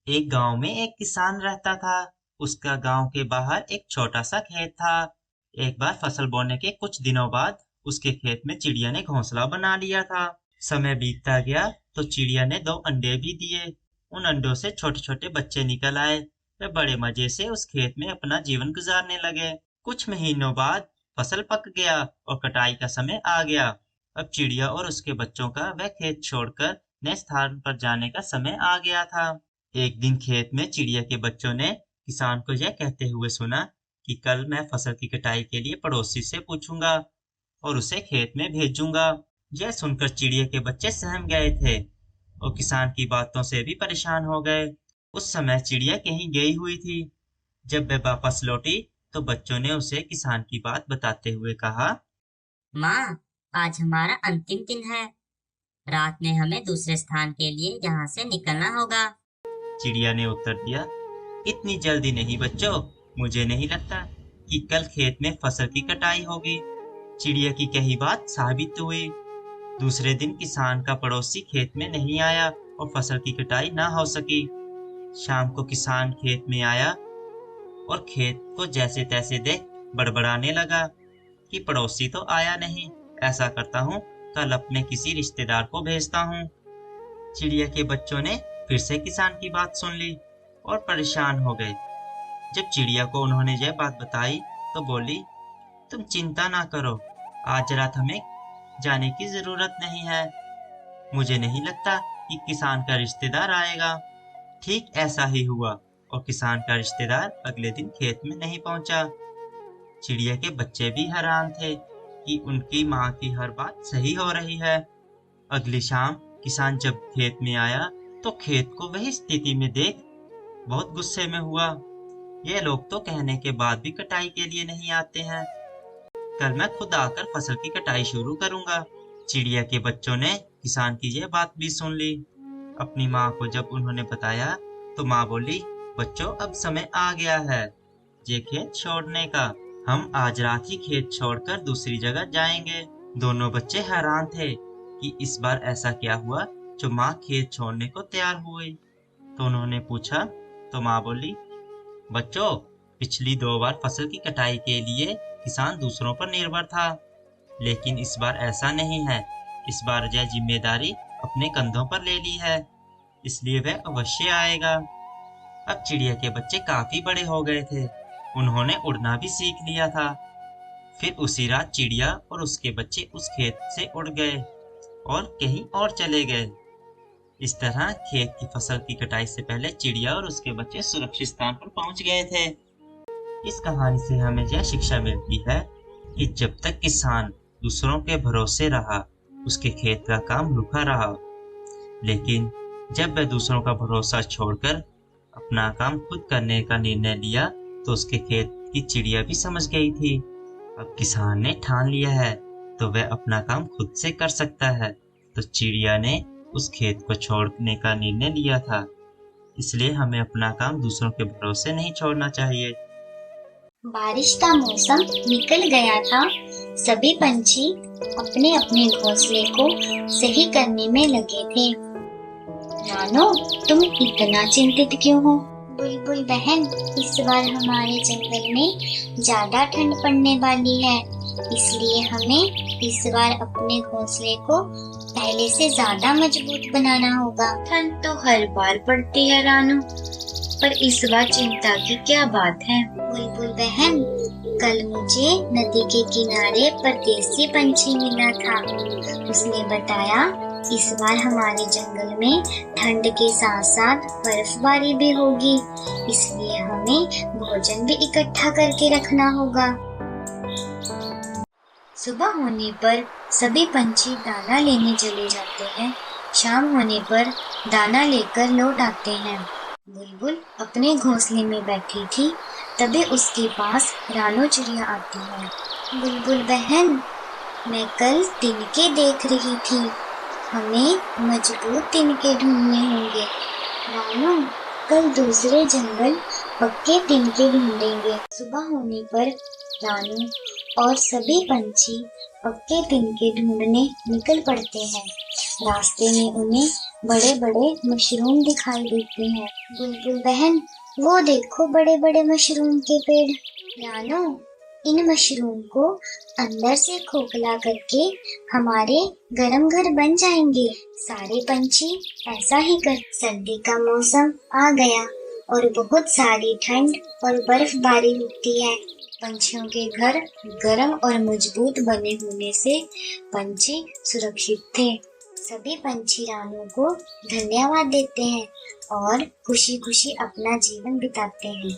एक गांव में एक किसान रहता था। उसका गांव के बाहर एक छोटा सा खेत था। एक बार फसल बोने के कुछ दिनों बाद उसके खेत में चिड़िया ने घोंसला बना लिया था। समय बीतता गया तो चिड़िया ने दो अंडे भी दिए। उन अंडों से छोटे छोटे बच्चे निकल आए। वे बड़े मजे से उस खेत में अपना जीवन गुजारने लगे। कुछ महीनों बाद फसल पक गया और कटाई का समय आ गया। अब चिड़िया और उसके बच्चों का वह खेत छोड़कर नए स्थान पर जाने का समय आ गया था। एक दिन खेत में चिड़िया के बच्चों ने किसान को यह कहते हुए सुना कि कल मैं फसल की कटाई के लिए पड़ोसी से पूछूंगा और उसे खेत में भेजूंगा। यह सुनकर चिड़िया के बच्चे सहम गए थे और किसान की बातों से भी परेशान हो गए। उस समय चिड़िया कहीं गई हुई थी। जब वह वापस लौटी तो बच्चों ने उसे किसान की बात बताते हुए कहा, माँ, आज हमारा अंतिम दिन है। रात में हमें दूसरे स्थान के लिए यहाँ से निकलना होगा। चिड़िया ने उत्तर दिया, इतनी जल्दी नहीं बच्चों, मुझे नहीं लगता कि कल खेत में फसल की कटाई होगी। चिड़िया की कही बात साबित हुई। दूसरे दिन किसान का पड़ोसी खेत में नहीं आया और फसल की कटाई ना हो सकी। शाम को किसान खेत में आया और खेत को जैसे तैसे देख बड़बड़ाने लगा कि पड़ोसी तो आया नहीं। ऐसा करता हूँ, कल अपने किसी रिश्तेदार को भेजता हूँ। चिड़िया के बच्चों ने फिर से किसान की बात सुन ली और परेशान हो गए। जब चिड़िया को उन्होंने यह बात बताई तो बोली, तुम चिंता ना करो, आज रात हमें जाने की जरूरत नहीं है। मुझे नहीं लगता कि किसान का रिश्तेदार आएगा। ठीक ऐसा ही हुआ और किसान का रिश्तेदार अगले दिन खेत में नहीं पहुंचा। चिड़िया के बच्चे भी हैरान थे कि उनकी माँ की हर बात सही हो रही है। अगली शाम किसान जब खेत में आया तो खेत को वही स्थिति में देख बहुत गुस्से में हुआ। ये लोग तो कहने के बाद भी कटाई के लिए नहीं आते हैं। कल मैं खुद आकर फसल की कटाई शुरू करूंगा। चिड़िया के बच्चों ने किसान की यह बात भी सुन ली। अपनी माँ को जब उन्होंने बताया तो माँ बोली, बच्चों अब समय आ गया है ये खेत छोड़ने का। हम आज रात ही खेत छोड़कर दूसरी जगह जाएंगे। दोनों बच्चे हैरान थे कि इस बार ऐसा क्या हुआ जो माँ खेत छोड़ने को तैयार हुई। तो उन्होंने पूछा तो माँ बोली, बच्चों, पिछली 2 बार फसल की कटाई के लिए किसान दूसरों पर निर्भर था, लेकिन इस बार ऐसा नहीं है। इस बार यह जिम्मेदारी अपने कंधों पर ले ली है, इसलिए वह अवश्य आएगा। अब चिड़िया के बच्चे काफी बड़े हो गए थे। उन्होंने उड़ना भी सीख लिया था। फिर उसी रात चिड़िया और उसके बच्चे उस खेत से उड़ गए और कहीं और चले गए। इस तरह खेत की फसल की कटाई से पहले चिड़िया और उसके बच्चे सुरक्षित स्थान पर पहुंच गए थे। इस कहानी से हमें यह शिक्षा मिलती है कि जब तक किसान दूसरों के भरोसे रहा, उसके खेत का काम रुका रहा। लेकिन जब वह दूसरों का भरोसा छोड़कर अपना काम खुद करने का निर्णय लिया तो उसके खेत की चिड़िया भी समझ गई थी। अब किसान ने ठान लिया है तो वह अपना काम खुद से कर सकता है। तो चिड़िया ने उस खेत को छोड़ने का निर्णय लिया था। इसलिए हमें अपना काम दूसरों के भरोसे नहीं छोड़ना चाहिए। बारिश का मौसम निकल गया था। सभी पंछी अपने अपने घोंसले को सही करने में लगे थे। रानो, तुम इतना चिंतित क्यों हो? बुलबुल बहन, इस बार हमारे जंगल में ज्यादा ठंड पड़ने वाली है, इसलिए हमें इस बार अपने घोंसले को पहले से ज्यादा मजबूत बनाना होगा। ठंड तो हर बार पड़ती है रानू, पर इस बार चिंता की क्या बात है? बुलबुल बहन, कल मुझे नदी के किनारे परदेसी पंछी मिला था। उसने बताया इस बार हमारे जंगल में ठंड के साथ साथ बर्फबारी भी होगी, इसलिए हमें भोजन भी इकट्ठा करके रखना होगा। सुबह होने पर सभी पंछी दाना लेने चले जाते हैं। शाम होने पर दाना लेकर लौट आते हैं। बुलबुल अपने घोंसले में बैठी थी, तभी उसके पास रानो चिड़िया आती है। बुलबुल बहन, मैं कल तिनके देख रही थी, हमें मजबूत तिनके ढूंढने होंगे। रानो, कल दूसरे जंगल पक्के तिनके ढूंढेंगे। सुबह होने पर रानो और सभी पंछी पक्के तिनके ढूंढने निकल पड़ते हैं। रास्ते में उन्हें बड़े बड़े मशरूम दिखाई देते हैं। बुलबुल बहन, वो देखो बड़े बड़े मशरूम के पेड़। रानू, इन मशरूम को अंदर से खोखला करके हमारे गरम घर बन जाएंगे। सारे पंछी ऐसा ही कर। सर्दी का मौसम आ गया और बहुत सारी ठंड और बर्फबारी होती है। पंछियों के घर गर्म और मजबूत बने होने से पंछी सुरक्षित थे। सभी पंछी रानू को धन्यवाद देते हैं और खुशी खुशी अपना जीवन बिताते हैं।